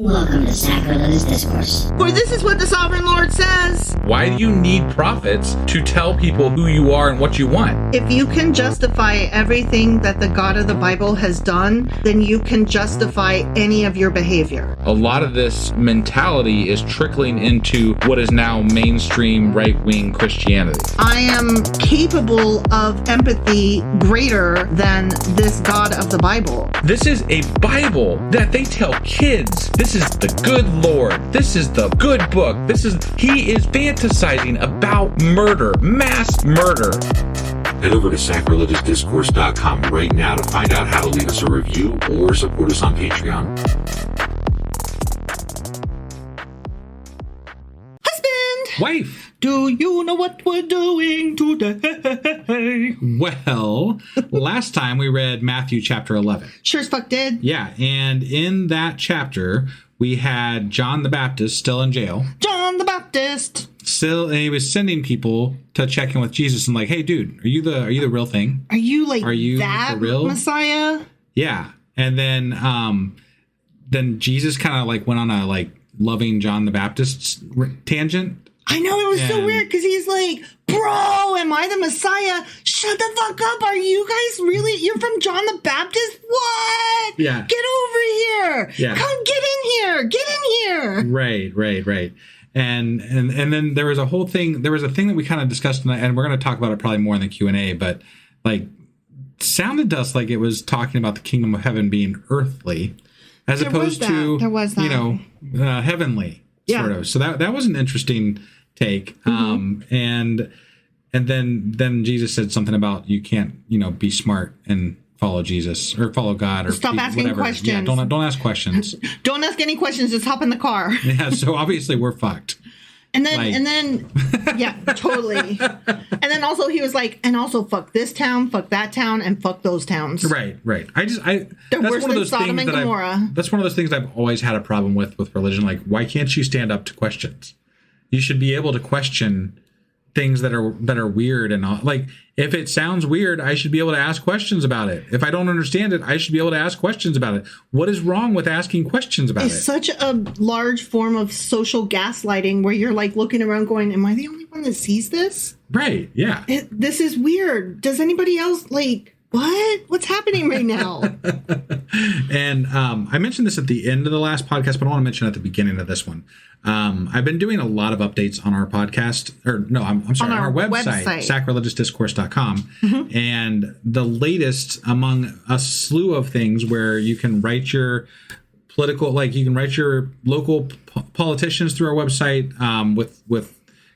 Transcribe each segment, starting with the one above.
Welcome to Sacrilegious Discourse. For this is what the Sovereign Lord says. Why do you need prophets to tell people who you are and what you want? If you can justify everything that the God of the Bible has done, then you can justify any of your behavior. A lot of this mentality is trickling into what is now mainstream right-wing Christianity. I am capable of empathy greater than this God of the Bible. This is a Bible that they tell kids. This is the good Lord. This is the good book. He is fantasizing about murder, mass murder. Head over to sacrilegiousdiscourse.com right now to find out how to leave us a review or support us on Patreon. Husband! Wife! Do you know what we're doing today? Well, last time we read Matthew chapter 11. Sure as fuck did. Yeah, and in that chapter, we had John the Baptist still in jail. John the Baptist! And he was sending people to check in with Jesus and like, hey, dude, are you the real thing? Are you the real Messiah? Yeah. And then Jesus kind of like went on a like loving John the Baptist tangent. I know, it was so weird because he's like, bro, am I the Messiah? Shut the fuck up. Are you guys really? You're from John the Baptist? What? Yeah. Get over here. Yeah. Come get in here. Get in here. Right. And then there was a thing that we kind of discussed, and we're going to talk about it probably more in the Q&A, but like sounded to us like it was talking about the kingdom of heaven being earthly as opposed to, heavenly sort of. So that was an interesting take. And then Jesus said something about you can't, be smart and follow Jesus or follow God or stop asking whatever. questions. Yeah, don't ask questions. Don't ask any questions. Just hop in the car. Yeah. So obviously we're fucked. And then, yeah, totally. And then also he was like, and also fuck this town, fuck that town, and fuck those towns. Right. They're that's worse one of than those Sodom things and Gomorrah. that's one of those things I've always had a problem with religion. Like, why can't you stand up to questions? You should be able to question things that are weird and all. Like, if it sounds weird, I should be able to ask questions about it. If I don't understand it, I should be able to ask questions about it. What is wrong with asking questions about it? It's such a large form of social gaslighting where you're like looking around going, am I the only one that sees this? Right. Yeah. This is weird. Does anybody else like, what? What's happening right now? And I mentioned this at the end of the last podcast, but I want to mention it at the beginning of this one. I've been doing a lot of updates on our podcast, I'm sorry, on our website. sacrilegiousdiscourse.com. And the latest among a slew of things where you can write your you can write your local politicians through our website with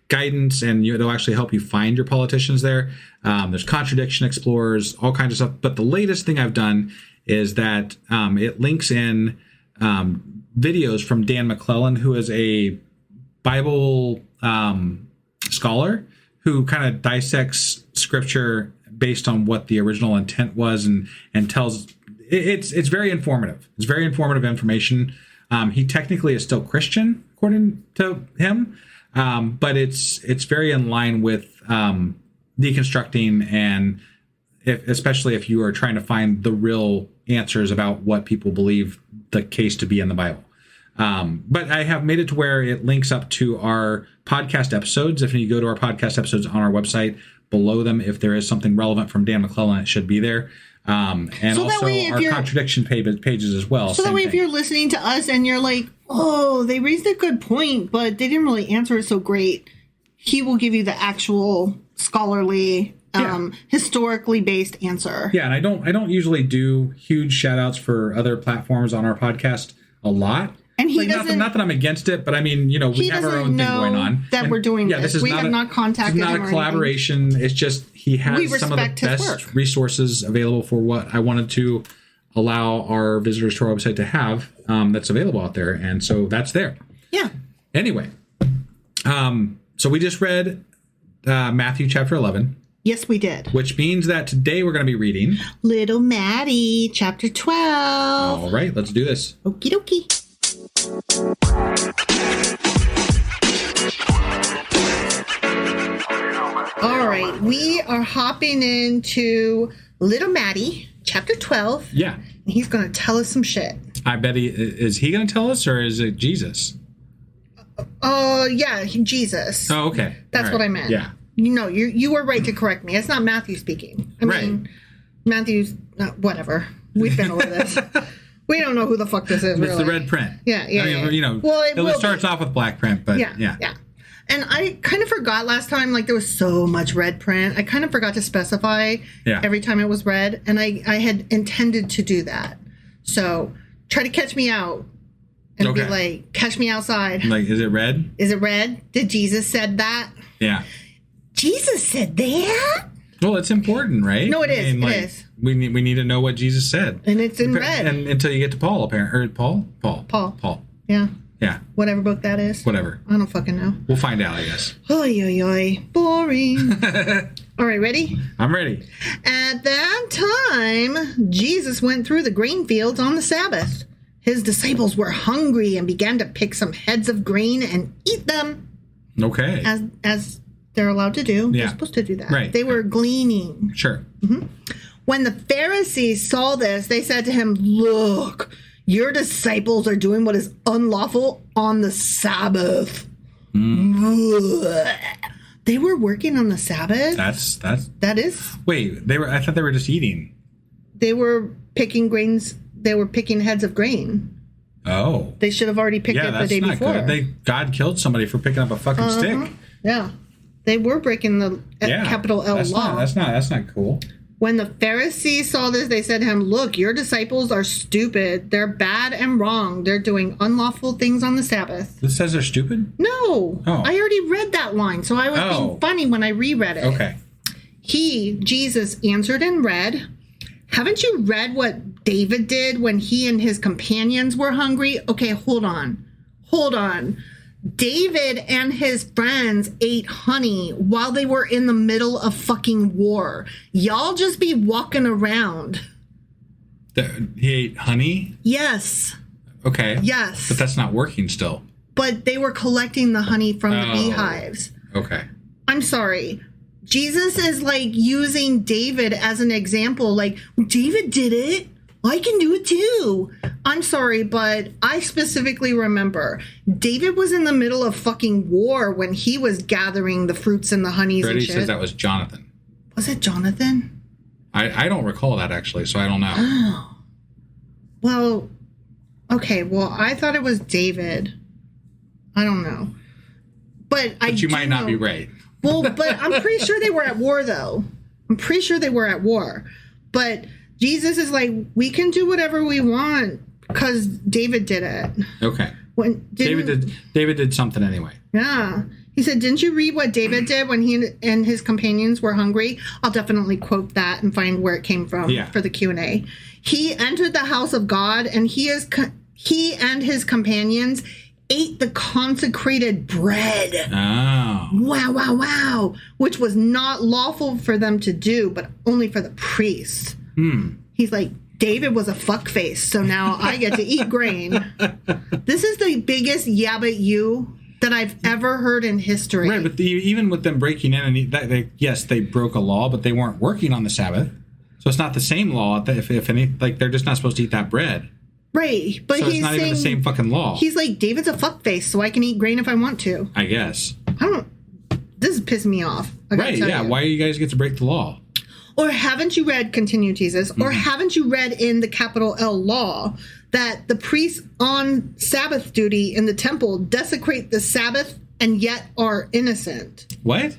guidance, and they'll actually help you find your politicians there. There's contradiction explorers, all kinds of stuff. But the latest thing I've done is that it links in videos from Dan McClellan, who is a Bible scholar who kind of dissects scripture based on what the original intent was and tells it's very informative. It's very informative information. He technically is still Christian according to him. But it's very in line with deconstructing, and especially if you are trying to find the real answers about what people believe the case to be in the Bible. But I have made it to where it links up to our podcast episodes. If you go to our podcast episodes on our website, below them, if there is something relevant from Dan McClellan, it should be there. And so also our contradiction pages as well. So that way, if you're listening to us and you're like, oh, they raised a good point, but they didn't really answer it so great, he will give you the actual scholarly, historically based answer. Yeah, and I don't usually do huge shout outs for other platforms on our podcast a lot. And he doesn't. Not that I'm against it, but I mean, we have our own thing going on. That we're doing this. We have not contacted him. It's not a collaboration. Anything. It's just he has some of the best resources available for what I wanted to allow our visitors to our website to have. That's available out there, and so that's there. Yeah. Anyway, so we just read Matthew chapter 11. Yes, we did. Which means that today we're going to be reading Little Maddie, chapter 12. All right, let's do this. Okie dokie. All right, we are hopping into Little Maddie, chapter 12. Yeah. And he's going to tell us some shit. I bet is he going to tell us, or is it Jesus? Yeah, Jesus. Oh, okay. That's what I meant. Yeah. You were right to correct me. It's not Matthew speaking. I mean, Matthew's whatever. We've been over this. We don't know who the fuck this is. It's the red print. Yeah. I mean, well, it starts off with black print, but yeah. And I kind of forgot last time, like there was so much red print. I kind of forgot to specify every time it was red, and I had intended to do that. So try to catch me out and be like, catch me outside. Like, is it red? Is it red? Did Jesus said that? Yeah. Jesus said that? Well, it's important, right? No, it is. I mean, it is. We need to know what Jesus said. And it's in red. And until you get to Paul, apparently. Or Paul? Paul. Yeah. Yeah. Whatever book that is. Whatever. I don't fucking know. We'll find out, I guess. Oy, oy, oy. Boring. All right, ready? I'm ready. At that time, Jesus went through the grain fields on the Sabbath. His disciples were hungry and began to pick some heads of grain and eat them. Okay. As they're allowed to do. Yeah. They're supposed to do that. Right. They were gleaning. Sure. Mm-hmm. When the Pharisees saw this, they said to him, "Look, your disciples are doing what is unlawful on the Sabbath." They were working on the Sabbath? That is? Wait, I thought they were just eating. They were picking grains. They were picking heads of grain. Oh. They should have already picked it the day before. Good. God killed somebody for picking up a fucking stick. Yeah. They were breaking the capital L law. That's not cool. When the Pharisees saw this, they said to him, "Look, your disciples are stupid. They're bad and wrong. They're doing unlawful things on the Sabbath." This says they're stupid? No. Oh. I already read that line, so I was being funny when I reread it. Okay. Jesus, answered and read, "Haven't you read what David did when he and his companions were hungry?" Okay, hold on. David and his friends ate honey while they were in the middle of fucking war. Y'all just be walking around. He ate honey? Yes. Okay. Yes. But that's not working still. But they were collecting the honey from the beehives. Okay. I'm sorry. Jesus is like using David as an example. Like, David did it. I can do it too. I'm sorry, but I specifically remember David was in the middle of fucking war when he was gathering the fruits and the honeys Freddie and shit. says that was Jonathan. Was it Jonathan? I don't recall that actually, so I don't know. Well, okay. Well, I thought it was David. I don't know. But you might not be right. Well, but I'm pretty sure they were at war, though. I'm pretty sure they were at war. But Jesus is like, we can do whatever we want because David did it. Okay. David did something anyway. Yeah. He said, "Didn't you read what David did when he and his companions were hungry?" I'll definitely quote that and find where it came from for the Q&A. "He entered the house of God, and he and his companions ate the consecrated bread." Oh. Wow. Which was not lawful for them to do, but only for the priests. He's like, David was a fuckface, so now I get to eat grain. This is the biggest yeah but you that I've ever heard in history. Right, but even with them breaking in, and yes, they broke a law, but they weren't working on the Sabbath. So it's not the same law. If any, like, they're just not supposed to eat that bread. Right, but so he's it's not saying, even the same fucking law. He's like, David's a fuckface, so I can eat grain if I want to. I guess. This is pissing me off. Right, yeah. Why do you guys get to break the law? Or haven't you read, continue Jesus, or haven't you read in the capital L law that the priests on Sabbath duty in the temple desecrate the Sabbath and yet are innocent? What?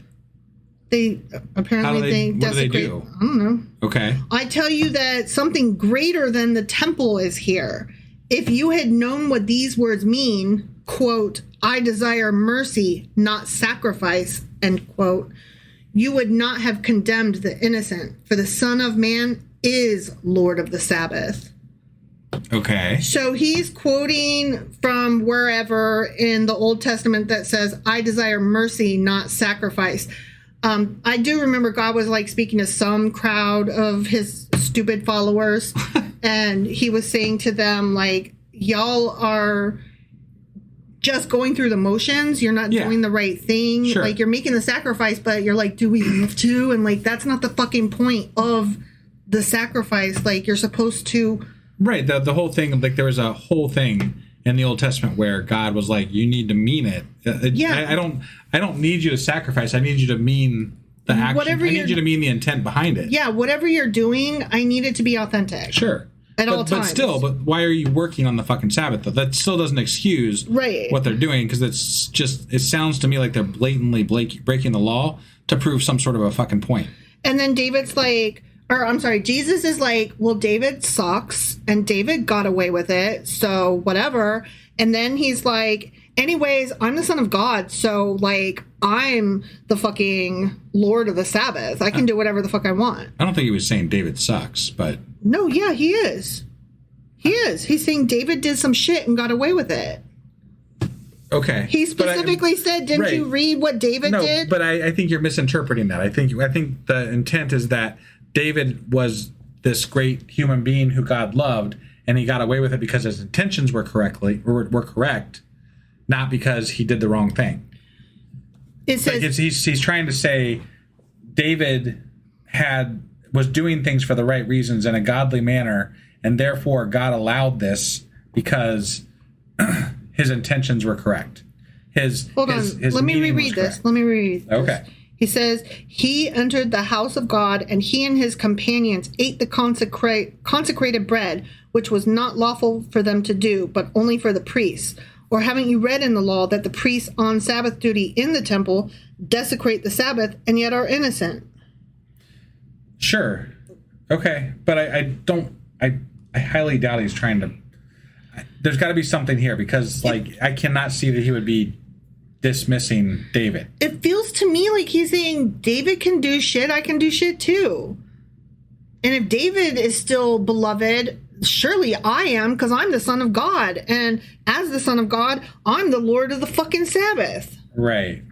They apparently what do they do? I don't know. Okay. I tell you that something greater than the temple is here. If you had known what these words mean, quote, "I desire mercy, not sacrifice," end quote, you would not have condemned the innocent, for the Son of Man is Lord of the Sabbath. Okay. So he's quoting from wherever in the Old Testament that says, "I desire mercy, not sacrifice." I do remember God was like speaking to some crowd of his stupid followers, and he was saying to them, like, y'all are just going through the motions. You're not doing the right thing. Sure. Like, you're making the sacrifice, but you're like, do we have to? And like, that's not the fucking point of the sacrifice. Like, you're supposed to Right. The whole thing, like there was a whole thing in the Old Testament where God was like, you need to mean it. Yeah. I don't need you to sacrifice. I need you to mean the action. Whatever I need you to mean the intent behind it. Yeah, whatever you're doing, I need it to be authentic. Sure. At all times. But why are you working on the fucking Sabbath though? That still doesn't excuse Right. what they're doing, because it sounds to me like they're blatantly breaking the law to prove some sort of a fucking point. And then David's like, or I'm sorry, Jesus is like, well, David sucks and David got away with it, so whatever. And then he's like, anyways, I'm the son of God, so like I'm the fucking Lord of the Sabbath. I can do whatever the fuck I want. I don't think he was saying David sucks, but no, yeah, he is. He is. He's saying David did some shit and got away with it. Okay. He specifically said, didn't you read what David did? But I think you're misinterpreting that. I think the intent is that David was this great human being who God loved, and he got away with it because his intentions were correct, not because he did the wrong thing. It says, like he's trying to say David was doing things for the right reasons in a godly manner, and therefore God allowed this because his intentions were correct. Hold on. Let me reread this. Okay. He says, he entered the house of God, and he and his companions ate the consecrated bread, which was not lawful for them to do, but only for the priests. Or haven't you read in the law that the priests on Sabbath duty in the temple desecrate the Sabbath and yet are innocent? Sure. Okay. But I highly doubt he's trying to. There's got to be something here, because I cannot see that he would be dismissing David. It feels to me like he's saying David can do shit, I can do shit too. And if David is still beloved, surely I am, because I'm the son of God. And as the son of God, I'm the Lord of the fucking Sabbath. Right.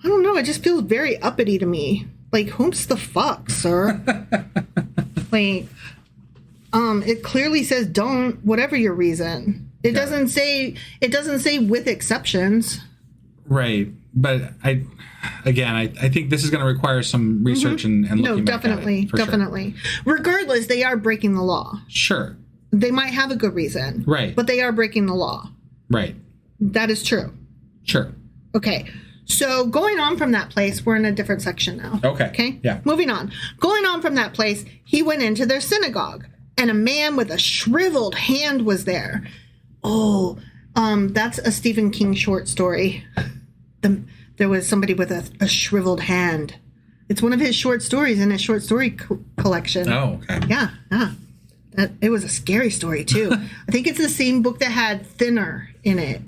I don't know. It just feels very uppity to me. Like, whom's the fuck, sir? Like, it clearly says don't, whatever your reason. It doesn't say with exceptions. Right. But I think this is going to require some research and looking back at it, definitely. Sure. Regardless, they are breaking the law. Sure. They might have a good reason. Right. But they are breaking the law. Right. That is true. Sure. Okay. So going on from that place, we're in a different section now. Okay. Okay? Yeah. Moving on. Going on from that place, he went into their synagogue, and a man with a shriveled hand was there. Oh, that's a Stephen King short story. There was somebody with a shriveled hand. It's one of his short stories in his short story collection. Oh, okay. Yeah. It was a scary story, too. I think it's the same book that had Thinner in it.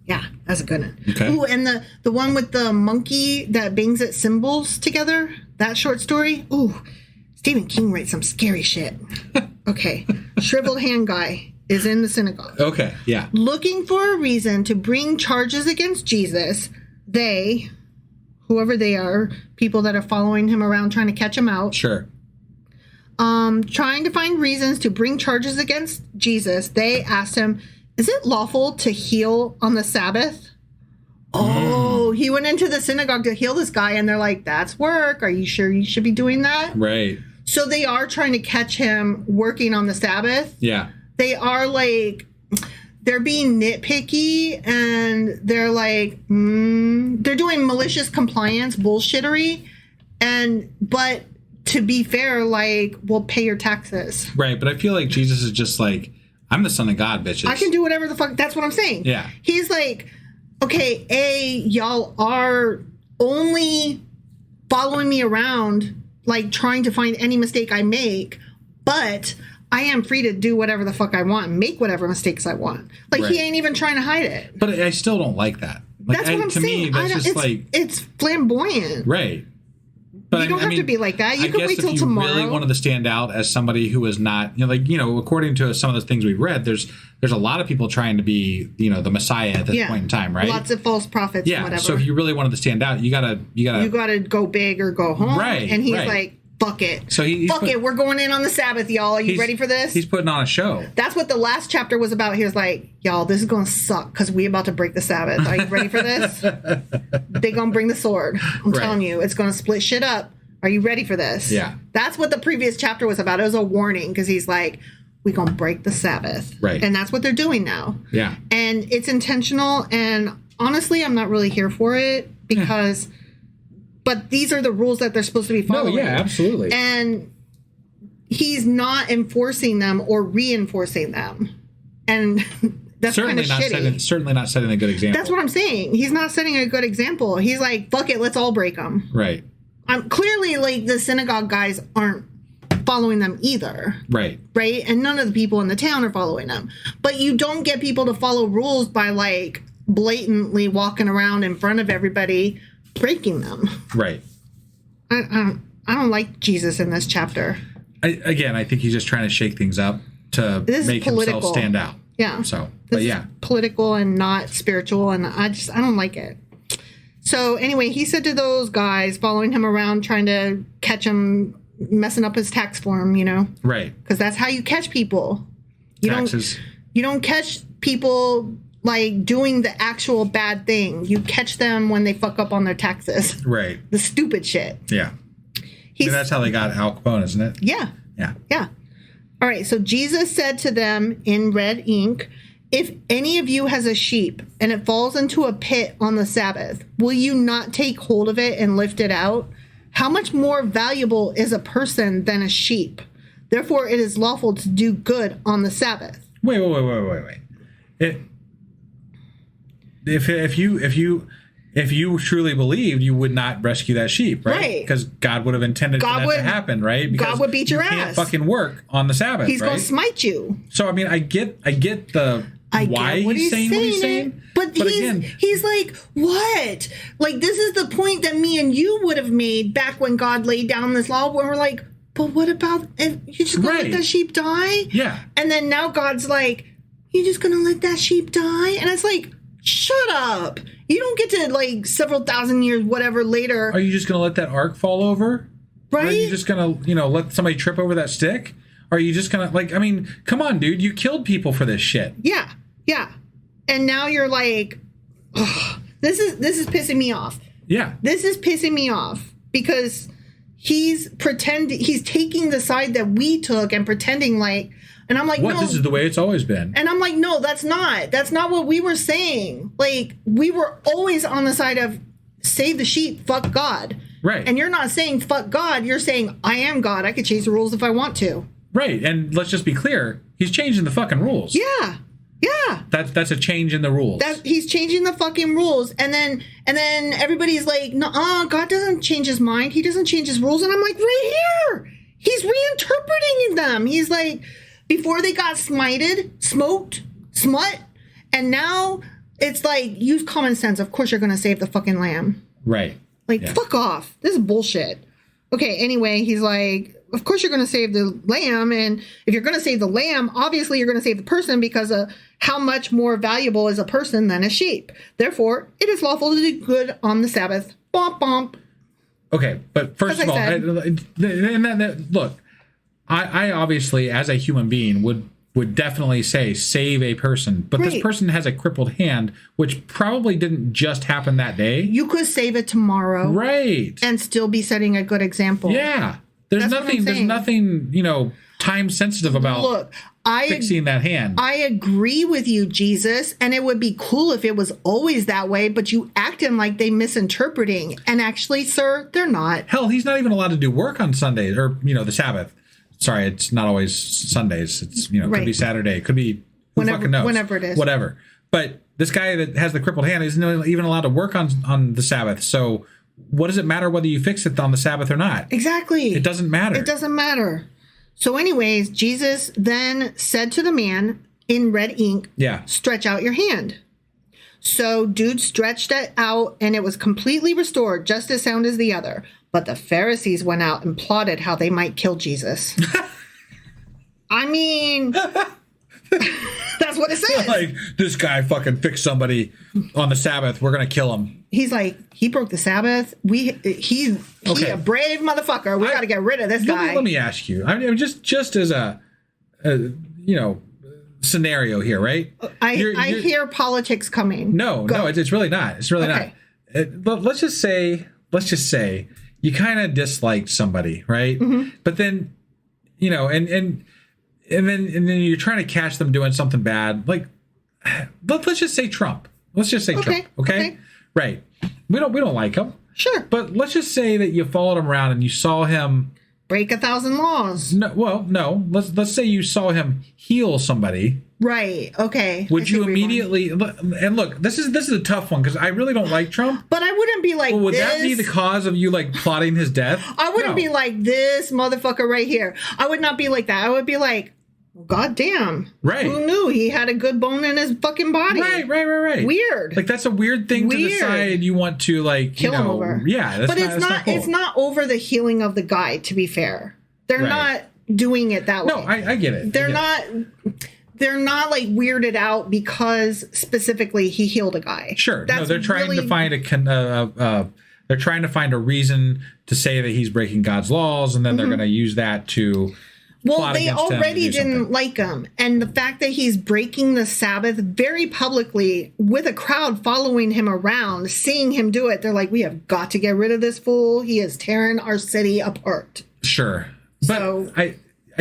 Yeah, that's a good one. Okay. Ooh, and the one with the monkey that bangs at cymbals together, that short story. Ooh, Stephen King writes some scary shit. Okay. Shriveled hand guy is in the synagogue. Okay, yeah. Looking for a reason to bring charges against Jesus, they, whoever they are, people that are following him around trying to catch him out. Sure. Trying to find reasons to bring charges against Jesus, they asked him, is it lawful to heal on the Sabbath? Oh, he went into the synagogue to heal this guy, and they're like, that's work. Are you sure you should be doing that? Right. So they are trying to catch him working on the Sabbath. Yeah. They are like, they're being nitpicky, and they're like, they're doing malicious compliance bullshittery. But to be fair, like, we'll pay your taxes. Right. But I feel like Jesus is just like, I'm the son of God, bitches. I can do whatever the fuck. That's what I'm saying. Yeah. He's like, okay, y'all are only following me around, like trying to find any mistake I make, but I am free to do whatever the fuck I want and make whatever mistakes I want. Like, he ain't even trying to hide it. But I still don't like that. Like, That's what I'm saying. To me, that's just like... It's flamboyant. Right. But you don't have to be like that. You can wait till tomorrow. If you really wanted to stand out as somebody who is not, according to some of the things we've read, there's a lot of people trying to be, the Messiah at this point in time, right? Lots of false prophets. Yeah. And whatever. So if you really wanted to stand out, you gotta go big or go home. Right. And he's like, fuck it. So we're going in on the Sabbath, y'all. Are you ready for this? He's putting on a show. That's what the last chapter was about. He was like, y'all, this is going to suck because we about to break the Sabbath. Are you ready for this? They going to bring the sword. I'm telling you, it's going to split shit up. Are you ready for this? Yeah. That's what the previous chapter was about. It was a warning because he's like, we're going to break the Sabbath. Right. And that's what they're doing now. Yeah. And it's intentional. And honestly, I'm not really here for it because, but these are the rules that they're supposed to be following. No, yeah, absolutely. And he's not enforcing them or reinforcing them. And that's kind of shitty. Certainly not setting a good example. That's what I'm saying. He's not setting a good example. He's like, fuck it, let's all break them. Right. Clearly, like, the synagogue guys aren't following them either. Right. Right? And none of the people in the town are following them. But you don't get people to follow rules by, like, blatantly walking around in front of everybody breaking them. Right. I don't like Jesus in this chapter. I think he's just trying to shake things up to make himself stand out. Yeah. So, but yeah. Political and not spiritual, and I don't like it. So anyway, he said to those guys following him around, trying to catch him messing up his tax form, you know? Right. Because that's how you catch people. Taxes. You don't catch people like doing the actual bad thing. You catch them when they fuck up on their taxes. Right. The stupid shit. Yeah. That's how they got Al Capone, isn't it? Yeah. Yeah. Yeah. All right. So Jesus said to them in red ink, if any of you has a sheep and it falls into a pit on the Sabbath, will you not take hold of it and lift it out? How much more valuable is a person than a sheep? Therefore, it is lawful to do good on the Sabbath. Wait. If you truly believed, you would not rescue that sheep, right? Right. Because God would have intended for that to happen, right? Because God would beat your you can't ass. fucking work on the Sabbath. He's right? going to smite you. So I mean, I get the why he's saying what he's saying. But he's like, what? Like, this is the point that me and you would have made back when God laid down this law, where we're like, but what about if you just gonna let that sheep die? Yeah. And then now God's like, you just gonna let that sheep die? And it's like, shut up. You don't get to, like, several thousand years, whatever, later. Are you just gonna let that ark fall over? Right? Or are you just gonna, let somebody trip over that stick? Or are you just gonna, like, I mean, come on, dude, you killed people for this shit. Yeah. Yeah. And now you're like, ugh, this is pissing me off. Yeah. This is pissing me off because he's taking the side that we took and pretending like, and I'm like, what? No. This is the way it's always been. And I'm like, no, that's not what we were saying. Like, we were always on the side of save the sheep, fuck God. Right. And you're not saying fuck God. You're saying I am God. I could change the rules if I want to. Right. And let's just be clear. He's changing the fucking rules. Yeah. Yeah. That's a change in the rules. He's changing the fucking rules. And then everybody's like, no, God doesn't change his mind. He doesn't change his rules. And I'm like, right here. He's reinterpreting them. He's like, before they got smoked, smut, and now it's like, use common sense. Of course you're going to save the fucking lamb. Right. Like, fuck off. This is bullshit. Okay, anyway, he's like, of course you're going to save the lamb, and if you're going to save the lamb, obviously you're going to save the person because of how much more valuable is a person than a sheep. Therefore, it is lawful to do good on the Sabbath. Bomp, bomp. Okay, but first of all, look, I obviously, as a human being, would definitely say save a person, but this person has a crippled hand, which probably didn't just happen that day. You could save it tomorrow, right, and still be setting a good example. Yeah, there's nothing, time sensitive about fixing that hand. I agree with you, Jesus, and it would be cool if it was always that way, but you acting like they misinterpreting, and actually, sir, they're not. Hell, he's not even allowed to do work on Sundays or the Sabbath. Sorry, it's not always Sundays. It's could be Saturday, it could be fucking knows, whenever it is, whatever. But this guy that has the crippled hand isn't even allowed to work on the Sabbath. So what does it matter whether you fix it on the Sabbath or not? Exactly, it doesn't matter. It doesn't matter. So, anyways, Jesus then said to the man in red ink, stretch out your hand. So, dude stretched it out, and it was completely restored, just as sound as the other. But the Pharisees went out and plotted how they might kill Jesus. I mean, that's what it says. Like, this guy fucking fixed somebody on the Sabbath. We're going to kill him. He's like, he broke the Sabbath. He's a brave motherfucker. We got to get rid of this guy. Let me ask you. I mean, just as a scenario here, right? I hear politics coming. No, it's really not. It's really not. But let's just say you kind of disliked somebody, right? Mm-hmm. But then, and and then you're trying to catch them doing something bad. Like, let's just say Trump. Let's just say Trump. Okay. Right. We don't like him. Sure. But let's just say that you followed him around and you saw him break 1,000 laws. No. Let's say you saw him heal somebody. Right. Okay. Would you immediately? And look, this is a tough one because I really don't like Trump. But I wouldn't be like. Well, would this. that be the cause of you like plotting his death? I wouldn't be like this motherfucker right here. I would not be like that. I would be like, God damn. Right. Who knew he had a good bone in his fucking body? Right. Weird. Like that's a weird thing to decide you want to like kill him over. Yeah. But it's not cool. It's not over the healing of the guy, to be fair. They're not doing it that way. No, I get it. They're not like weirded out because specifically he healed a guy. Sure. No, they're trying to find they're trying to find a reason to say that he's breaking God's laws, and then they're going to use that to. Well, they already didn't like him. And the fact that he's breaking the Sabbath very publicly with a crowd following him around, seeing him do it, they're like, we have got to get rid of this fool. He is tearing our city apart. Sure. But I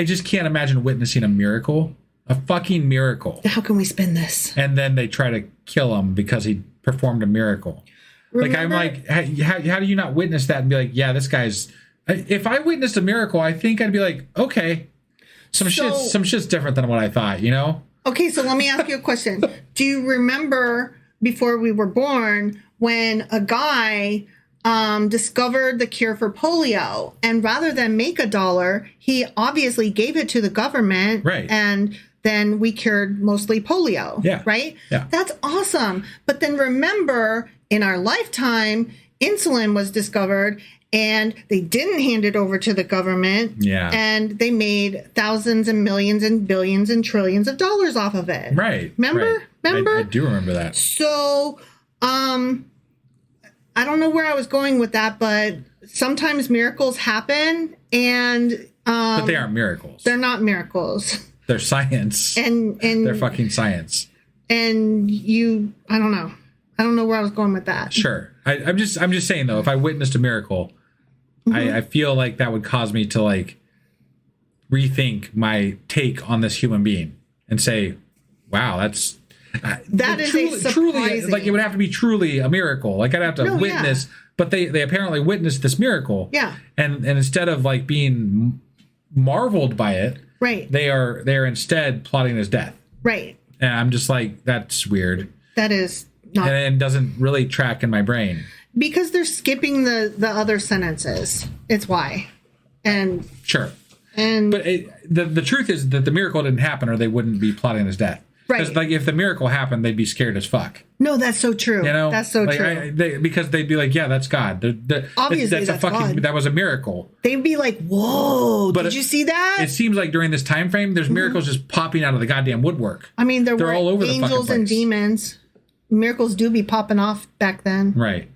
just can't imagine witnessing a miracle. A fucking miracle. How can we spin this? And then they try to kill him because he performed a miracle. Remember? Like, I'm like, how do you not witness that and be like, yeah, this guy's... If I witnessed a miracle, I think I'd be like, okay... Some shit's different than what I thought, you know? Okay, so let me ask you a question. Do you remember before we were born when a guy discovered the cure for polio, and rather than make $1, he obviously gave it to the government, right? And then we cured mostly polio, right? Yeah, that's awesome. But then remember, in our lifetime, insulin was discovered. And they didn't hand it over to the government. Yeah. And they made thousands and millions and billions and trillions of dollars off of it. Right. Remember? I do remember that. So, I don't know where I was going with that, but sometimes miracles happen and... but they aren't miracles. They're not miracles. They're science. And they're fucking science. And I don't know. I don't know where I was going with that. Sure. I'm just saying, though, if I witnessed a miracle... I feel like that would cause me to like rethink my take on this human being and say, wow, that is truly like it would have to be truly a miracle. Like I'd have to witness, but they apparently witnessed this miracle. Yeah. And instead of like being marveled by it, right. They're instead plotting his death. Right. And I'm just like, that's weird. That is not, and it doesn't really track in my brain. Because they're skipping the other sentences. It's why. And sure. And but the truth is that the miracle didn't happen, or they wouldn't be plotting his death. Right. Because like if the miracle happened, they'd be scared as fuck. No, that's so true. You know, that's so true. Because they'd be like, yeah, that's God. Obviously, that's fucking God. That was a miracle. They'd be like, whoa, did you see that? It seems like during this time frame, there's miracles just popping out of the goddamn woodwork. I mean, they're all over angels the and demons. Miracles do be popping off back then. Right.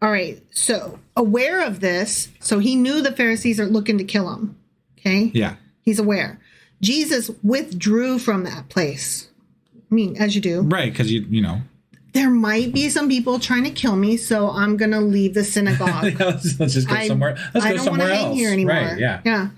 All right, so aware of this, so he knew the Pharisees are looking to kill him, okay? Yeah. He's aware. Jesus withdrew from that place. I mean, as you do. Right, because you know. There might be some people trying to kill me, so I'm going to leave the synagogue. let's just go somewhere. Let's go somewhere else. I don't want to hang here anymore. Right, yeah.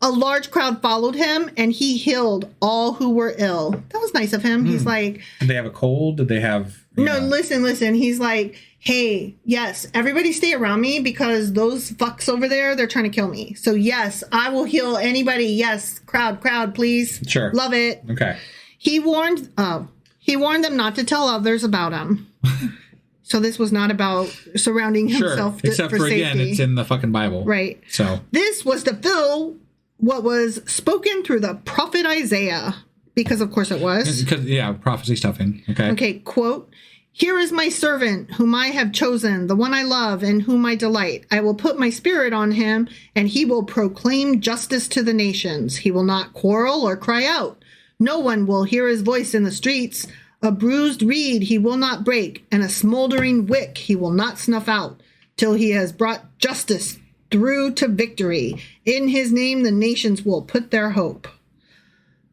A large crowd followed him, and he healed all who were ill. That was nice of him. He's like... Did they have a cold? Did they have... No, listen. He's like, hey, yes, everybody stay around me because those fucks over there, they're trying to kill me. So, yes, I will heal anybody. Yes, crowd, please. Sure. Love it. Okay. He warned them not to tell others about him. So this was not about surrounding himself except for safety. Again, it's in the fucking Bible. Right. So this was to fill what was spoken through the prophet Isaiah. Because, of course, it was. Because, prophecy stuffing. Okay. Okay, quote, "Here is my servant, whom I have chosen, the one I love, in whom I delight. I will put my spirit on him, and he will proclaim justice to the nations. He will not quarrel or cry out. No one will hear his voice in the streets. A bruised reed he will not break, and a smoldering wick he will not snuff out, till he has brought justice through to victory. In his name the nations will put their hope."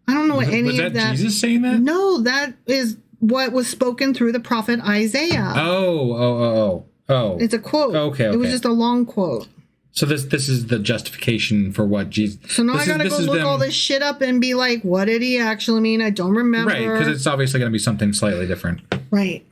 I don't know what any of that... Was Jesus saying that? No, that is what was spoken through the prophet Isaiah. Oh. It's a quote. Okay. It was just a long quote. So this is the justification for what Jesus. So now I gotta go look all this shit up and be like, what did he actually mean? I don't remember. Right, because it's obviously going to be something slightly different. Right.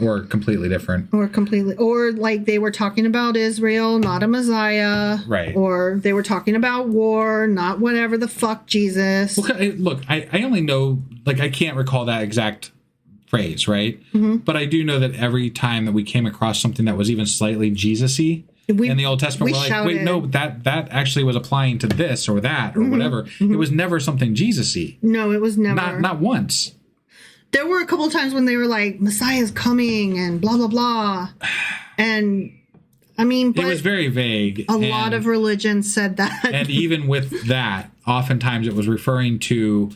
Or completely different. Or like they were talking about Israel, not a Messiah. Right. Or they were talking about war, not whatever the fuck Jesus. Look, I only know, like, I can't recall that exact phrase, right? Mm-hmm. But I do know that every time that we came across something that was even slightly Jesus-y in the Old Testament, we're like, shouted. Wait, no, that actually was applying to this or that or whatever. Mm-hmm. It was never something Jesus-y. No, it was never. Not once. There were a couple of times when they were like, Messiah's coming and blah, blah, blah. And I mean, but it was very vague. A lot of religions said that. And even with that, oftentimes it was referring to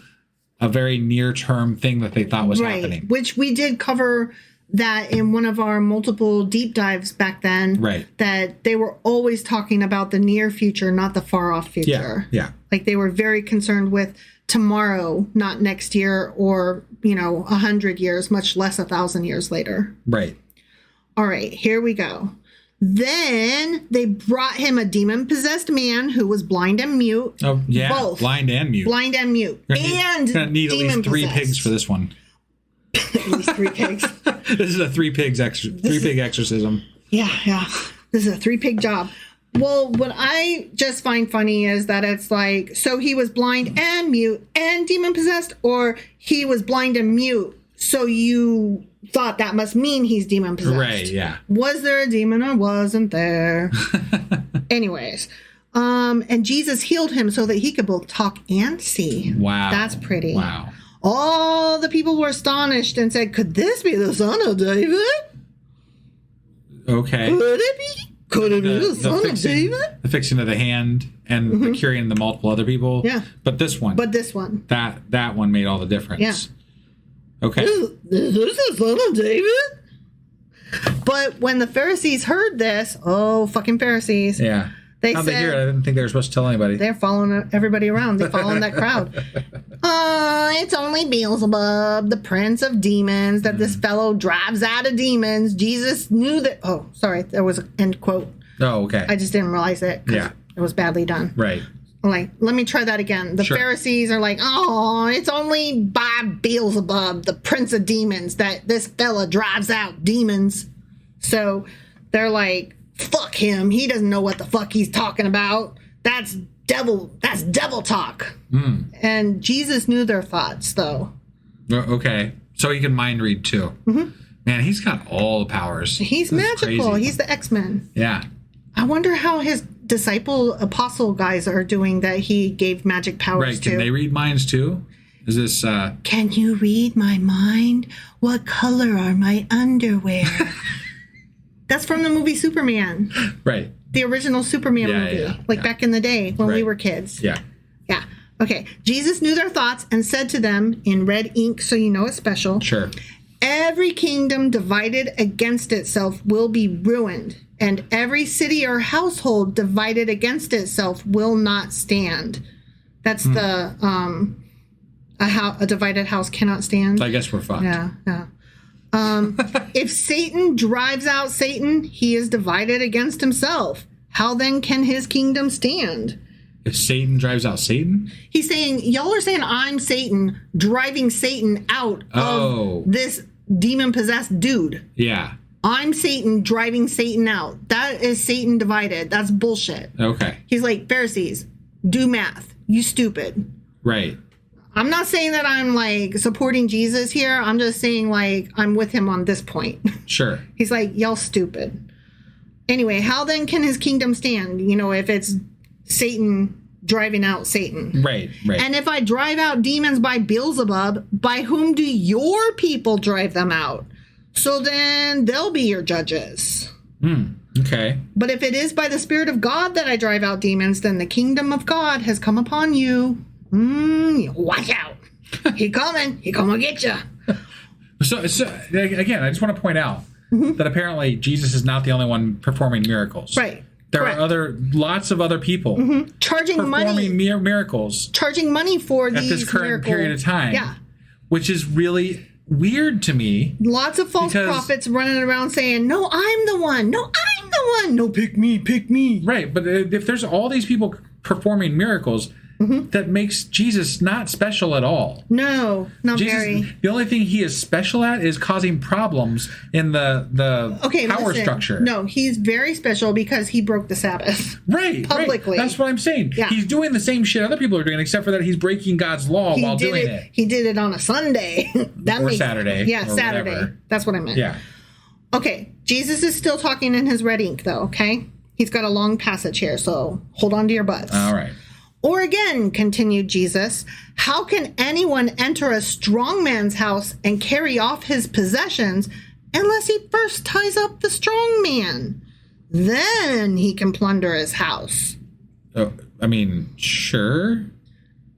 a very near-term thing that they thought was happening. Which we did cover that in one of our multiple deep dives back then. Right. That they were always talking about the near future, not the far-off future. Yeah. Like they were very concerned with tomorrow, not next year or, 100 years, much less 1,000 years later. Right. All right, here we go. Then they brought him a demon-possessed man who was blind and mute. Oh, yeah. Both. Blind and mute. And you're gonna need at least 3 pigs for this one. At least 3 pigs. This is a 3 pig exorcism. Yeah. This is a 3-pig job. Well, what I just find funny is that it's like, so he was blind and mute and demon-possessed, or he was blind and mute, so you thought that must mean he's demon-possessed. Right, yeah. Was there a demon or wasn't there? Anyways. And Jesus healed him so that he could both talk and see. Wow. That's pretty. Wow. All the people were astonished and said, could this be the son of David? Okay. Could it be? Could it be the son of David? The fixing of the hand and the curing the multiple other people. Yeah. But this one. That one made all the difference. Yeah. Okay. Is this the son of David? But when the Pharisees heard this, fucking Pharisees. Yeah. How'd they hear it? I didn't think they were supposed to tell anybody. They're following everybody around. They're following that crowd. It's only Beelzebub, the prince of demons, that this fellow drives out of demons. Jesus knew that. Oh, sorry. There was an end quote. Oh, okay. I just didn't realize it. Yeah. It was badly done. Right. Like, let me try that again. The Pharisees are like, it's only by Beelzebub, the prince of demons, that this fella drives out demons. So they're like, fuck him. He doesn't know what the fuck he's talking about. That's devil talk. And Jesus knew their thoughts, though. Okay. So he can mind read, too. Mm-hmm. Man, he's got all the powers. He's magical. He's the X-Men. Yeah. I wonder how his apostle guys are doing that he gave magic powers to. Right. Can they read minds, too? Is this... Can you read my mind? What color are my underwear? That's from the movie Superman. Right. The original Superman movie. Back in the day when we were kids. Yeah. Yeah. Okay. Jesus knew their thoughts and said to them in red ink, so you know it's special. Sure. Every kingdom divided against itself will be ruined, and every city or household divided against itself will not stand. That's the a divided house cannot stand. I guess we're fucked. Yeah. If Satan drives out Satan, he is divided against himself. How then can his kingdom stand? If Satan drives out Satan? He's saying, y'all are saying I'm Satan, driving Satan out of this demon-possessed dude. Yeah. I'm Satan, driving Satan out. That is Satan divided. That's bullshit. Okay. He's like, Pharisees, do math. You stupid. Right. I'm not saying that I'm like supporting Jesus here. I'm just saying like I'm with him on this point. Sure. He's like, y'all stupid. Anyway, how then can his kingdom stand? If it's Satan driving out Satan. Right. And if I drive out demons by Beelzebub, by whom do your people drive them out? So then they'll be your judges. Okay. But if it is by the Spirit of God that I drive out demons, then the kingdom of God has come upon you. Watch out. He coming. He gonna get you. So again, I just want to point out that apparently Jesus is not the only one performing miracles. Right. There are lots of other people charging money, performing miracles, charging money for these at this current period of time. Yeah, which is really weird to me. Lots of false prophets running around saying, "No, I'm the one. No, I'm the one. No, pick me. Right, but if there's all these people performing miracles, that makes Jesus not special at all. No, not Jesus, very. The only thing he is special at is causing problems in the power structure. No, he's very special because he broke the Sabbath. Right, publicly. Right. That's what I'm saying. Yeah. He's doing the same shit other people are doing, except for that he's breaking God's law while doing it. He did it on a Sunday. Saturday. Yeah, or Saturday. Whatever. That's what I meant. Yeah. Okay, Jesus is still talking in his red ink, though, okay? He's got a long passage here, so hold on to your butts. All right. Or again, continued Jesus, how can anyone enter a strong man's house and carry off his possessions unless he first ties up the strong man? Then he can plunder his house. Oh, I mean, sure.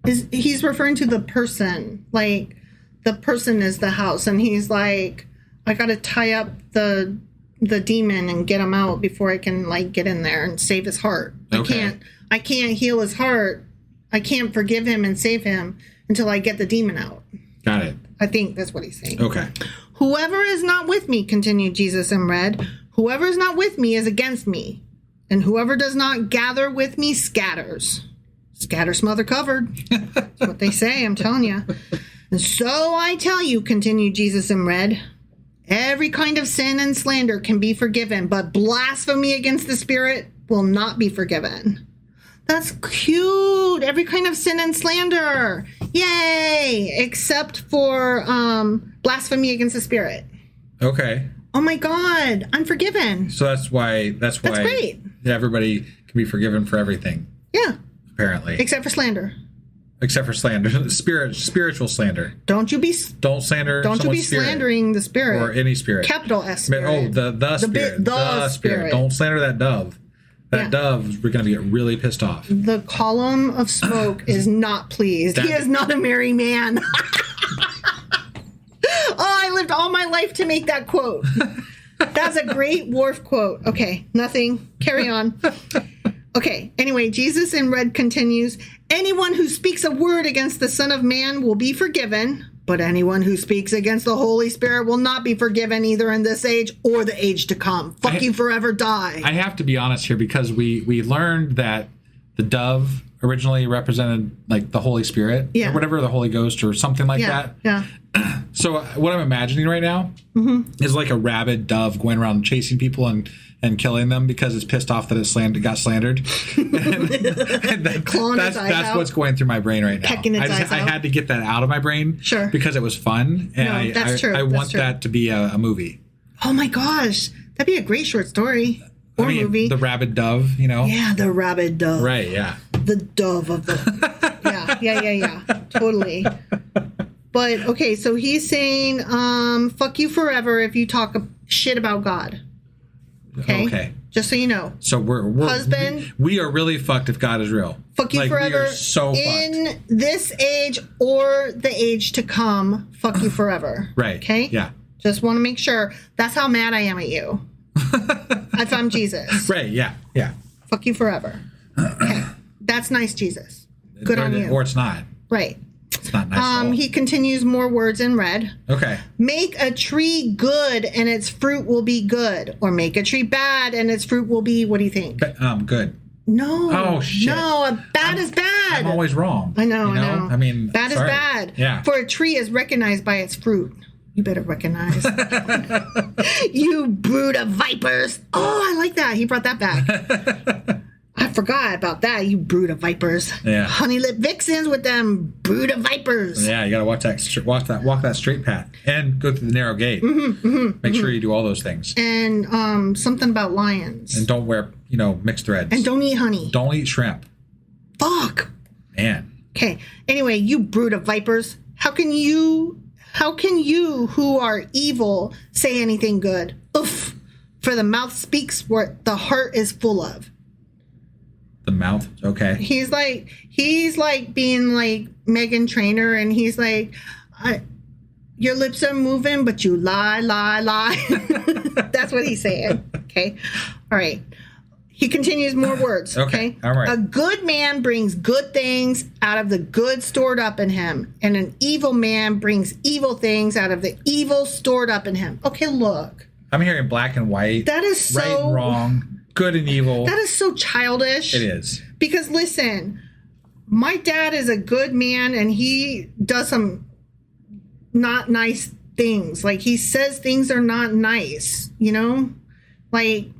He's referring to the person. Like, the person is the house. And he's like, I got to tie up the demon and get him out before I can, like, get in there and save his heart. Okay. I can't heal his heart. I can't forgive him and save him until I get the demon out. Got it. I think that's what he's saying. Okay. Whoever is not with me, continued Jesus in red, whoever is not with me is against me. And whoever does not gather with me scatters. Scatter, smother, covered. That's what they say, I'm telling you. And so I tell you, continued Jesus in red, every kind of sin and slander can be forgiven, but blasphemy against the Spirit will not be forgiven. That's cute. Every kind of sin and slander. Yay. Except for blasphemy against the Spirit. Okay. Oh my God. Unforgiven. So that's why That's great. everybody can be forgiven for everything, Yeah. apparently. Except for slander. Except for slander. Spiritual slander. Don't you be Don't slander someone's spirit. slandering the Spirit. Or any spirit. Capital S Spirit. Oh, the spirit. The Spirit. Don't slander that dove. That dove, we're going to get really pissed off. The column of smoke is not pleased. He is not a merry man. Oh, I lived all my life to make that quote. That's a great Worf quote. Okay, nothing. Carry on. Okay, anyway, Jesus in red continues, anyone who speaks a word against the Son of Man will be forgiven, but anyone who speaks against the Holy Spirit will not be forgiven either in this age or the age to come. Fuck you forever, die. I have to be honest here because we learned that the dove originally represented like the Holy Spirit or whatever, the Holy Ghost or something like that. Yeah. So what I'm imagining right now is like a rabid dove going around chasing people and killing them because it's pissed off that it got slandered. That's what's going through my brain right now. Pecking its eyes I out. had to get that out of my brain because it was fun. And that's true. I want that to be a movie. Oh my gosh. That'd be a great short story or movie. The rabid dove, you know? Yeah, the rabid dove. Right, yeah. The dove of the... Yeah. Totally. But, okay, so he's saying, fuck you forever if you talk shit about God. Okay. Just so you know. So Husband, we are really fucked if God is real. Fuck you forever. We are so in fucked. this age or the age to come. Fuck you forever. Right. Okay. Yeah. Just want to make sure. That's how mad I am at you. If I'm Jesus. Right. Yeah. Yeah. Fuck you forever. Okay. That's nice, Jesus. Good on you. Or it's not. Right. It's not nice at all. He continues more words in red. Okay. Make a tree good and its fruit will be good. Or make a tree bad and its fruit will be, what do you think? Good. No. Oh, shit. No, bad is bad. I'm always wrong. I know, you know? I know. I mean, bad is bad. Yeah. For a tree is recognized by its fruit. You better recognize. You brood of vipers. Oh, I like that. He brought that back. I forgot about that, you brood of vipers. Yeah. Honey lip vixens with them brood of vipers. Yeah, you got to walk that straight path and go through the narrow gate. Make sure you do all those things. And something about lions. And don't wear, mixed threads. And don't eat honey. Don't eat shrimp. Fuck. Man. Okay. Anyway, you brood of vipers. How can you who are evil say anything good? Oof. For the mouth speaks what the heart is full of. The mouth, okay. He's like being like Meghan Trainor, and he's like, your lips are moving, but you lie. That's what he's saying. Okay. All right. He continues more words. Okay. All right. A good man brings good things out of the good stored up in him, and an evil man brings evil things out of the evil stored up in him. Okay, look. I'm hearing black and white. That is so... right and wrong, good and evil. That is so childish. It is. Because listen, my dad is a good man and he does some not nice things. Like, he says things are not nice, you know? Like,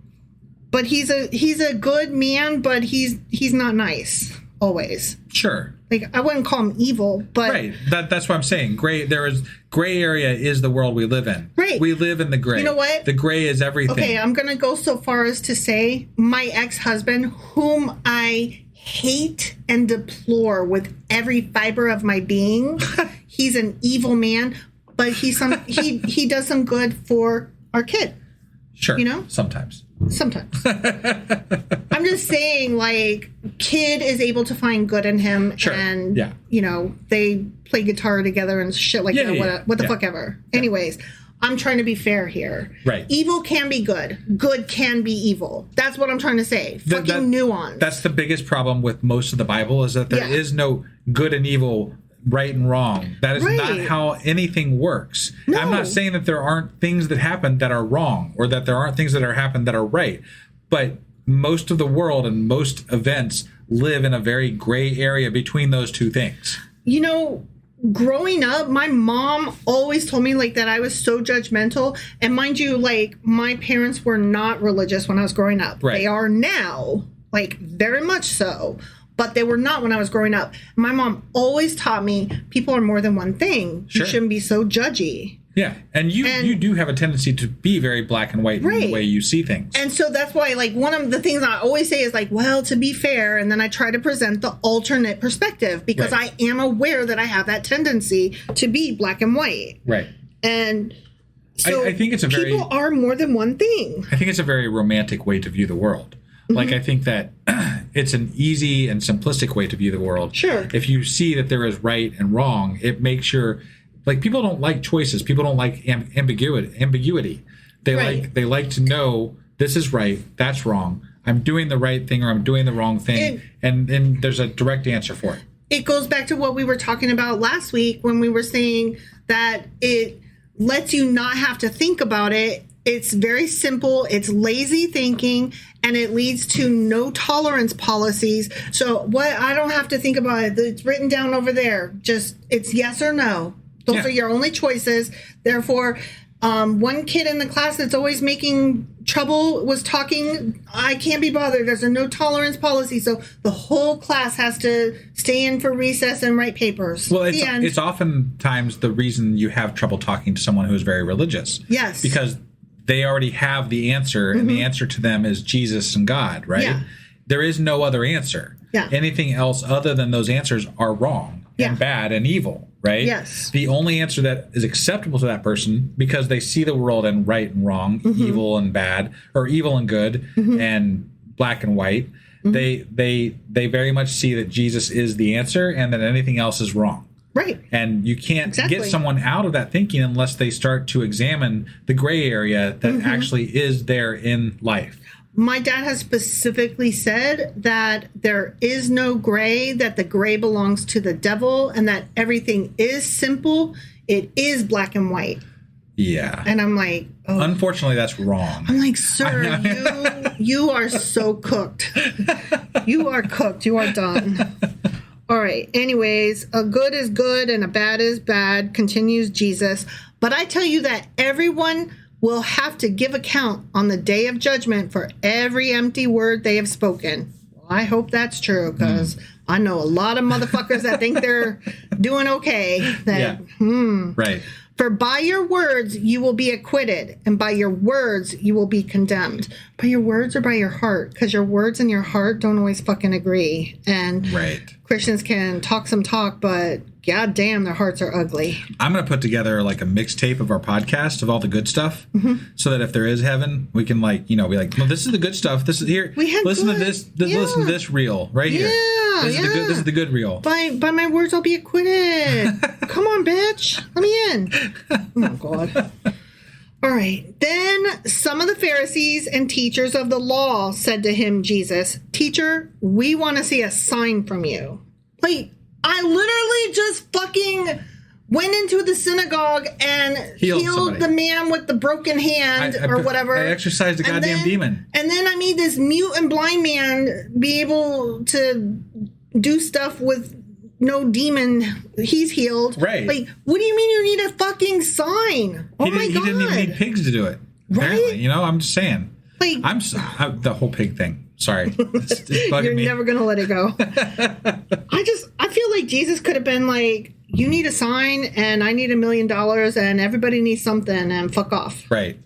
but he's a good man, but he's not nice always. Sure. Like, I wouldn't call him evil, but... Right. That's what I'm saying. Gray area is the world we live in. Right. We live in the gray. You know what? The gray is everything. Okay, I'm going to go so far as to say my ex-husband, whom I hate and deplore with every fiber of my being, he's an evil man, but he does some good for our kid. Sure. You know? Sometimes. I'm just saying, like, kid is able to find good in him. Sure. And, yeah. you know, they play guitar together and shit like that. What the fuck ever. Yeah. Anyways, I'm trying to be fair here. Right. Evil can be good. Good can be evil. That's what I'm trying to say. Fucking nuance. That's the biggest problem with most of the Bible, is that there is no good and evil, right and wrong. That is not how anything works. No. I'm not saying that there aren't things that happen that are wrong, or that there aren't things that are happen that are right. But most of the world and most events live in a very gray area between those two things. You know, growing up, my mom always told me, like, that I was so judgmental. And mind you, like, my parents were not religious when I was growing up. Right. They are now, like, very much so. But they were not when I was growing up. My mom always taught me people are more than one thing. Sure. You shouldn't be so judgy. Yeah, and you do have a tendency to be very black and white in the way you see things. And so that's why, like, one of the things I always say is, like, well, to be fair, and then I try to present the alternate perspective, because I am aware that I have that tendency to be black and white. Right. And so I think it's people are more than one thing. I think it's a very romantic way to view the world. Mm-hmm. Like, I think that it's an easy and simplistic way to view the world. Sure. If you see that there is right and wrong, it makes sure, like, people don't like choices. People don't like ambiguity. They like to know, this is right, that's wrong. I'm doing the right thing, or I'm doing the wrong thing, and there's a direct answer for it. It goes back to what we were talking about last week when we were saying that it lets you not have to think about it. It's very simple. It's lazy thinking, and it leads to no tolerance policies. So I don't have to think about it. It's written down over there. Just, it's yes or no. Those are your only choices. Therefore, one kid in the class that's always making trouble was talking, I can't be bothered. There's a no tolerance policy. So the whole class has to stay in for recess and write papers. Well, it's oftentimes the reason you have trouble talking to someone who is very religious. Yes. Because they already have the answer, and the answer to them is Jesus and God, right? Yeah. There is no other answer. Yeah. Anything else other than those answers are wrong and bad and evil, right? Yes. The only answer that is acceptable to that person, because they see the world in right and wrong, evil and bad, or evil and good, and black and white, they very much see that Jesus is the answer and that anything else is wrong. Right. And you can't get someone out of that thinking unless they start to examine the gray area that actually is there in life. My dad has specifically said that there is no gray, that the gray belongs to the devil, and that everything is simple. It is black and white. Yeah. And I'm like, oh. Unfortunately, that's wrong. I'm like, sir, you are so cooked. You are cooked. You are done. All right. Anyways, a good is good and a bad is bad, continues Jesus. But I tell you that everyone will have to give account on the day of judgment for every empty word they have spoken. Well, I hope that's true, because I know a lot of motherfuckers that think they're doing okay. Right. For by your words you will be acquitted, and by your words you will be condemned. By your words or by your heart? Because your words and your heart don't always fucking agree. And Christians can talk some talk, but god damn, their hearts are ugly. I'm going to put together like a mixtape of our podcast of all the good stuff, so that if there is heaven, we can be like, well, this is the good stuff. This is here. Listen to this. Listen to this reel right here. This is the good reel. By my words, I'll be acquitted. Come on, bitch. Let me in. Oh, God. All right. Then some of the Pharisees and teachers of the law said to him, Jesus, teacher, we want to see a sign from you. Like, I literally just fucking went into the synagogue and healed the man with the broken hand or whatever. I exorcised a goddamn demon. And then I made this mute and blind man be able to do stuff with no demon. He's healed. Right. Like, what do you mean you need a fucking sign? Oh my God. He didn't even need pigs to do it. Apparently. Right? You know, I'm just saying. Like, the whole pig thing. Sorry. It's bugging you're me. never going to let it go. I feel like Jesus could have been like, you need a sign and I need $1 million and everybody needs something and fuck off. Right.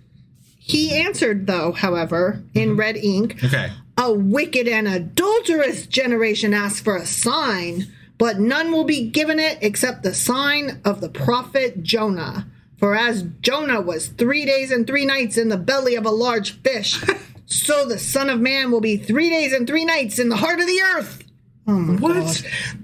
He answered, though, however, in red ink, Okay. A wicked and adulterous generation asks for a sign, but none will be given it except the sign of the prophet Jonah. For as Jonah was 3 days and 3 nights in the belly of a large fish, so the Son of Man will be 3 days and 3 nights in the heart of the earth. Oh my God.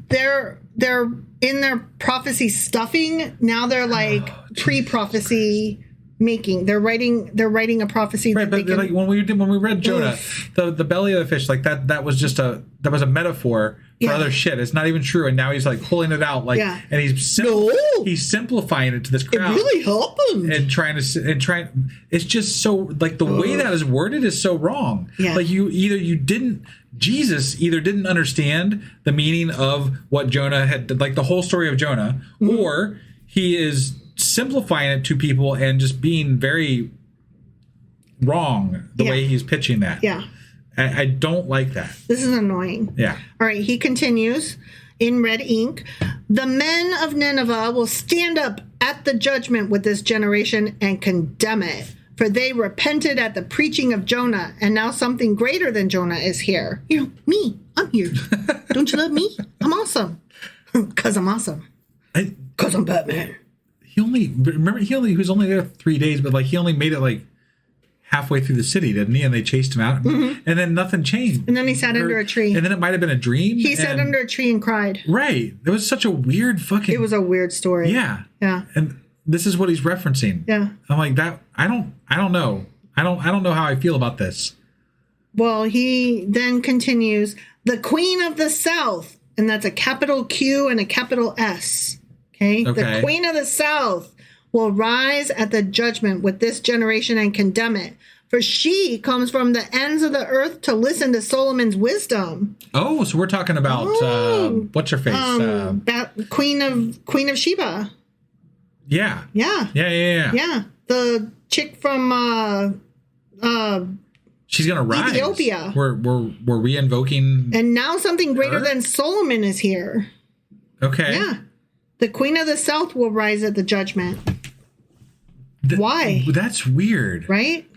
They're in their prophecy stuffing. Now they're like pre-prophecy making. They're writing a prophecy. Right, but like when we read Jonah, the belly of the fish, like that was a metaphor for other shit. It's not even true, and now he's like pulling it out, like, and he's simplifying it to this crowd. It really happened, and trying. It's just so like the way that is worded is so wrong. Yeah. Like Jesus either didn't understand the meaning of what Jonah had, like the whole story of Jonah, or he is simplifying it to people and just being very wrong the way he's pitching that. Yeah. I don't like that. This is annoying. Yeah. All right, he continues in red ink. The men of Nineveh will stand up at the judgment with this generation and condemn it. For they repented at the preaching of Jonah, and now something greater than Jonah is here. You know, me. I'm here. Don't you love me? I'm awesome. Because I'm awesome. Because I'm Batman. He was only there 3 days, but like he only made it like halfway through the city, didn't he? And they chased him out, and then nothing changed. And then he sat under a tree. And then it might have been a dream. He sat under a tree and cried. Right. It was such a weird fucking. It was a weird story. Yeah. Yeah. And this is what he's referencing. Yeah. I'm like that. I don't know. I don't know how I feel about this. Well, he then continues, the Queen of the South, and that's a capital Q and a capital S. Okay. The Queen of the South will rise at the judgment with this generation and condemn it. For she comes from the ends of the earth to listen to Solomon's wisdom. Oh, so we're talking about what's her face? That Queen of Sheba. Yeah. Yeah. Yeah. Yeah. The chick from she's gonna rise. Ethiopia. We're re-invoking. And now something greater than Solomon is here. Okay. Yeah. The Queen of the South will rise at the judgment. Why? That's weird. Right?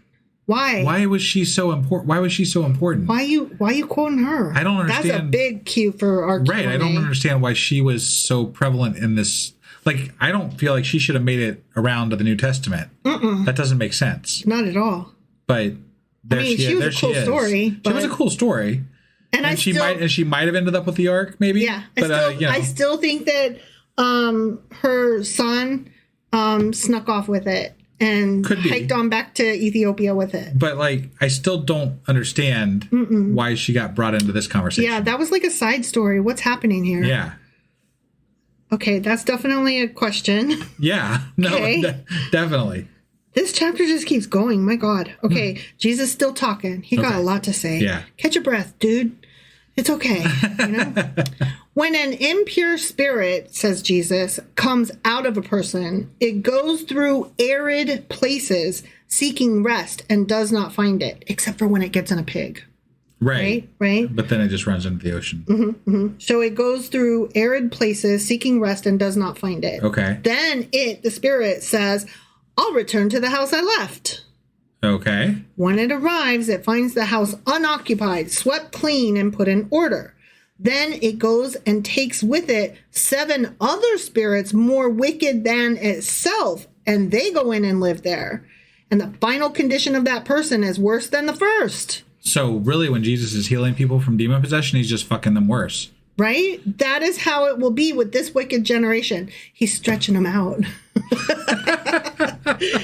Why? Why was she so important? Why Why you quoting her? I don't understand. That's a big cue for our Q&A. Right. I don't understand why she was so prevalent in this. Like, I don't feel like she should have made it around to the New Testament. That doesn't make sense. Not at all. But she was a cool story. She was a cool story. And she might have ended up with the Ark, maybe. Yeah. But I still think that her son snuck off with it and hiked on back to Ethiopia with it. But like, I still don't understand why she got brought into this conversation. Yeah, that was like a side story. What's happening here? Yeah. Okay, that's definitely a question. Yeah. No, definitely. This chapter just keeps going. My God. Okay, Jesus still talking. He got a lot to say. Yeah. Catch your breath, dude. It's okay. You know? When an impure spirit, says Jesus, comes out of a person, it goes through arid places seeking rest and does not find it, except for when it gets in a pig. Right. But then it just runs into the ocean. So it goes through arid places seeking rest and does not find it. Okay. Then the spirit says, I'll return to the house I left. Okay. When it arrives, it finds the house unoccupied, swept clean, and put in order. Then it goes and takes with it 7 other spirits more wicked than itself, and they go in and live there. And the final condition of that person is worse than the first. So really, when Jesus is healing people from demon possession, he's just fucking them worse. Right? That is how it will be with this wicked generation. He's stretching them out.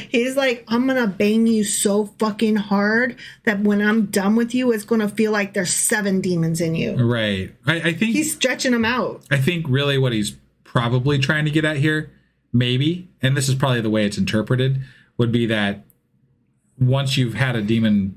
He's like, I'm going to bang you so fucking hard that when I'm done with you, it's going to feel like there's 7 demons in you. Right. I think he's stretching them out. I think really what he's probably trying to get at here maybe, and this is probably the way it's interpreted, would be that once you've had a demon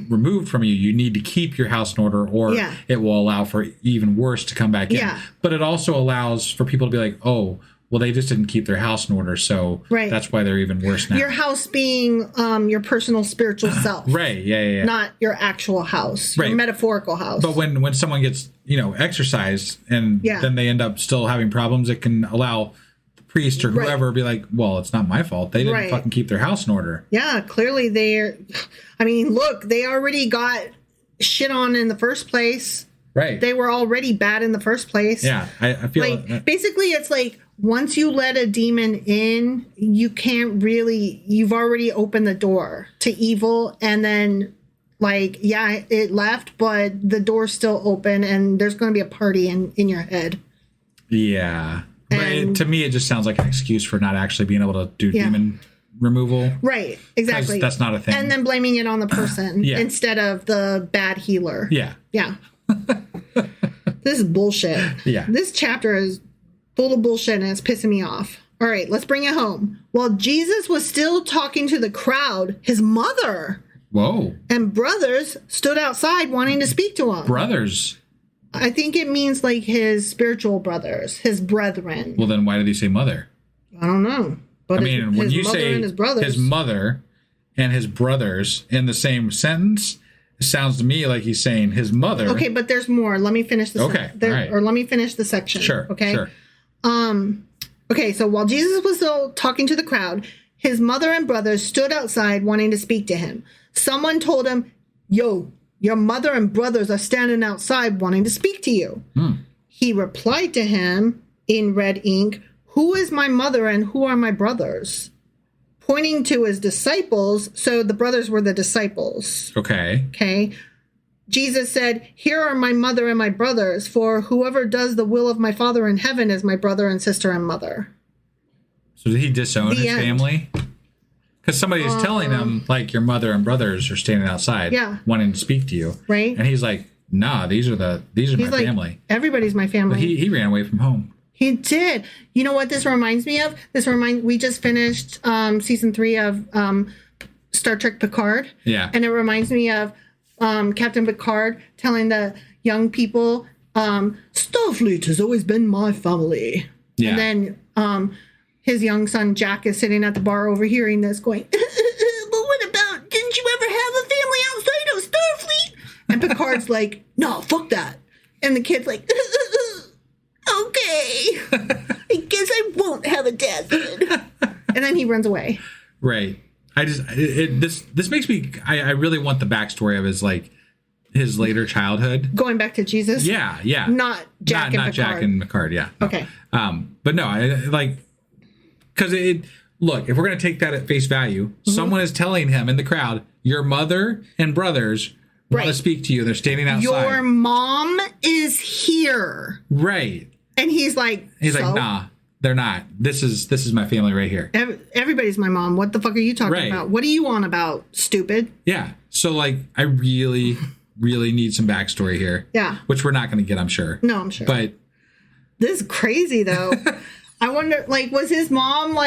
removed from you, you need to keep your house in order, or it will allow for even worse to come back in. Yeah. But it also allows for people to be like, oh, well, they just didn't keep their house in order, so that's why they're even worse now. Your house being your personal spiritual self. Right, yeah. Not your actual house, your metaphorical house. But when someone gets, exercised and then they end up still having problems, it can allow the priest or whoever be like, well, it's not my fault. They didn't fucking keep their house in order. Yeah, clearly look, they already got shit on in the first place. Right. They were already bad in the first place. Yeah, I feel like basically it's like once you let a demon in, you can't really, you've already opened the door to evil, and then it left, but the door's still open and there's going to be a party in your head. Yeah. But to me, it just sounds like an excuse for not actually being able to do demon removal. Right, exactly. That's not a thing. And then blaming it on the person instead of the bad healer. Yeah. Yeah. This is bullshit. Yeah. This chapter is full of bullshit and it's pissing me off. All right, let's bring it home. While Jesus was still talking to the crowd, his mother and brothers stood outside wanting to speak to him. Brothers? I think it means like his spiritual brothers, his brethren. Well, then why did he say mother? I don't know. But when you say his mother and his brothers in the same sentence, it sounds to me like he's saying his mother. Okay, but there's more. Let me finish the right. Let me finish the section. Sure. Okay. Sure. Okay, so while Jesus was still talking to the crowd, his mother and brothers stood outside wanting to speak to him. Someone told him, "Yo, your mother and brothers are standing outside wanting to speak to you." He replied to him in red ink, "Who is my mother and who are my brothers?" Pointing to his disciples, so the brothers were the disciples. Okay. Jesus said, "Here are my mother and my brothers, for whoever does the will of my Father in heaven is my brother and sister and mother." So did he disown his family? Because somebody is telling him, like, your mother and brothers are standing outside wanting to speak to you. Right. And he's like, nah, these are my family. Everybody's my family. But he ran away from home. He did. You know what this reminds me of? We just finished season 3 of Star Trek Picard. Yeah. And it reminds me of Captain Picard telling the young people, Starfleet has always been my family. Yeah. And then his young son Jack is sitting at the bar overhearing this going, but what about, didn't you ever have a family outside of Starfleet? And Picard's like, no, fuck that. And the kid's like, okay, I guess I won't have a dad then. And then he runs away. Right. This makes me, I really want the backstory of his later childhood. Going back to Jesus? Yeah. Not Jack and Picard. Jack and Picard, yeah. Okay. But no, because look, if we're going to take that at face value, someone is telling him in the crowd, your mother and brothers want to speak to you. They're standing outside. Your mom is here. Right. And he's like, nah, they're not. This is my family right here. Everybody's my mom. What the fuck are you talking about? What are you on about, stupid? Yeah. So I really, really need some backstory here. Yeah. Which we're not going to get, I'm sure. No, I'm sure. But this is crazy though. I wonder, was his mom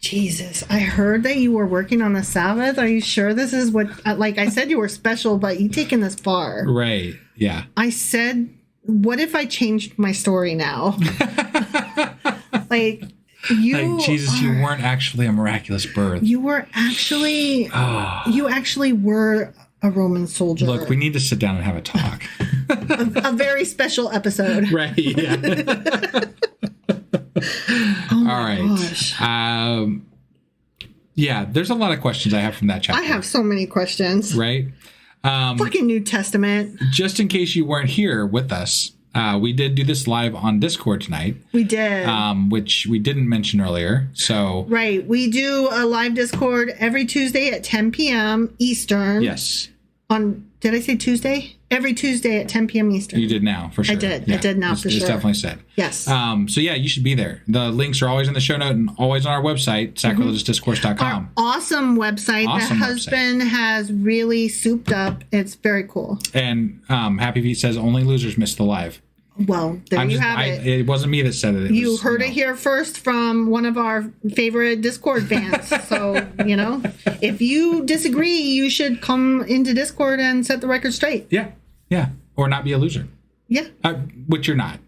Jesus, I heard that you were working on the Sabbath. Are you sure this is what, I said you were special, but you taken this far. Right. Yeah. I said, what if I changed my story now? Jesus, you weren't actually a miraculous birth. You were actually, you actually were a Roman soldier. Look, we need to sit down and have a talk. a very special episode. Right. Yeah. Oh all right. Gosh. Yeah, there's a lot of questions I have from that chapter. I have so many questions. Right. Fucking New Testament. Just in case you weren't here with us, we did do this live on Discord tonight. We did. Which we didn't mention earlier. So right. We do a live Discord every Tuesday at 10 p.m. Eastern. Yes. Did I say Tuesday? Every Tuesday at 10 p.m. Eastern. You did now, for sure. I did. Yeah. I did now, for sure. It's definitely said. Yes. So, yeah, you should be there. The links are always in the show note and always on our website, sacrilegiousdiscourse.com. Our awesome website that husband has really souped up. It's very cool. And Happy Feet says only losers miss the live. Well, there you have it. It wasn't me that said it. You heard it here first from one of our favorite Discord fans. So, if you disagree, you should come into Discord and set the record straight. Yeah. Or not be a loser. Yeah. Which you're not.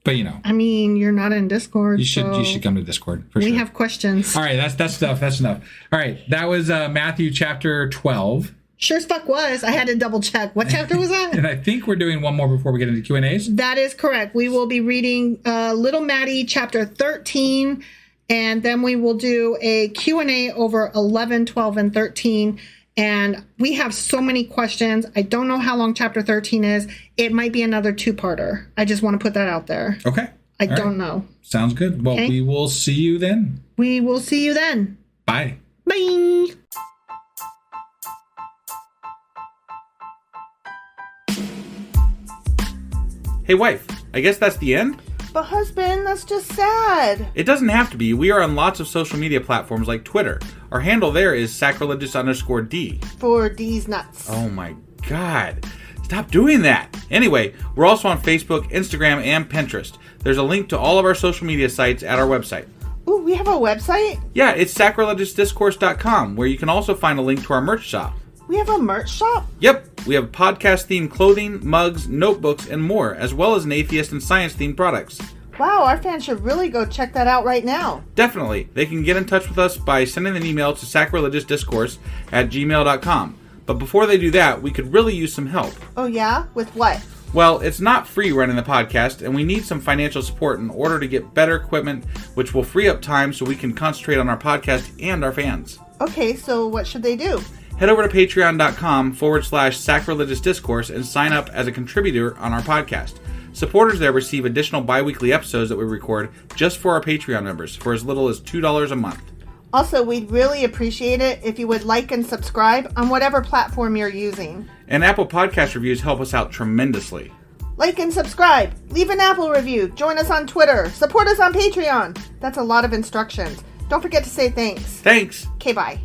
But I mean, you're not in Discord. You should come to Discord for sure. We have questions. All right, that's stuff. That's enough. All right, that was Matthew chapter 12. Sure as fuck was. I had to double check. What chapter was that? And I think we're doing one more before we get into Q&As. That is correct. We will be reading Little Maddie chapter 13, and then we will do a Q&A over 11, 12, and 13. And we have so many questions. I don't know how long chapter 13 is. It might be another two-parter. I just want to put that out there. Okay. I don't know. Sounds good. Well, we will see you then. We will see you then. Bye. Bye. Hey, wife, I guess that's the end? But husband, that's just sad. It doesn't have to be. We are on lots of social media platforms like Twitter. Our handle there is sacrilegious_D. For D's nuts. Oh my God. Stop doing that. Anyway, we're also on Facebook, Instagram, and Pinterest. There's a link to all of our social media sites at our website. Ooh, we have a website? Yeah, it's sacrilegiousdiscourse.com, where you can also find a link to our merch shop. We have a merch shop? Yep, we have podcast-themed clothing, mugs, notebooks, and more, as well as an atheist and science-themed products. Wow, our fans should really go check that out right now. Definitely. They can get in touch with us by sending an email to sacrilegiousdiscourse@gmail.com. But before they do that, we could really use some help. Oh yeah? With what? Well, it's not free running the podcast, and we need some financial support in order to get better equipment, which will free up time so we can concentrate on our podcast and our fans. Okay, so what should they do? Head over to patreon.com/sacrilegiousdiscourse and sign up as a contributor on our podcast. Supporters there receive additional bi-weekly episodes that we record just for our Patreon members for as little as $2 a month. Also, we'd really appreciate it if you would like and subscribe on whatever platform you're using. And Apple Podcast reviews help us out tremendously. Like and subscribe. Leave an Apple review. Join us on Twitter. Support us on Patreon. That's a lot of instructions. Don't forget to say thanks. Thanks. Okay, bye.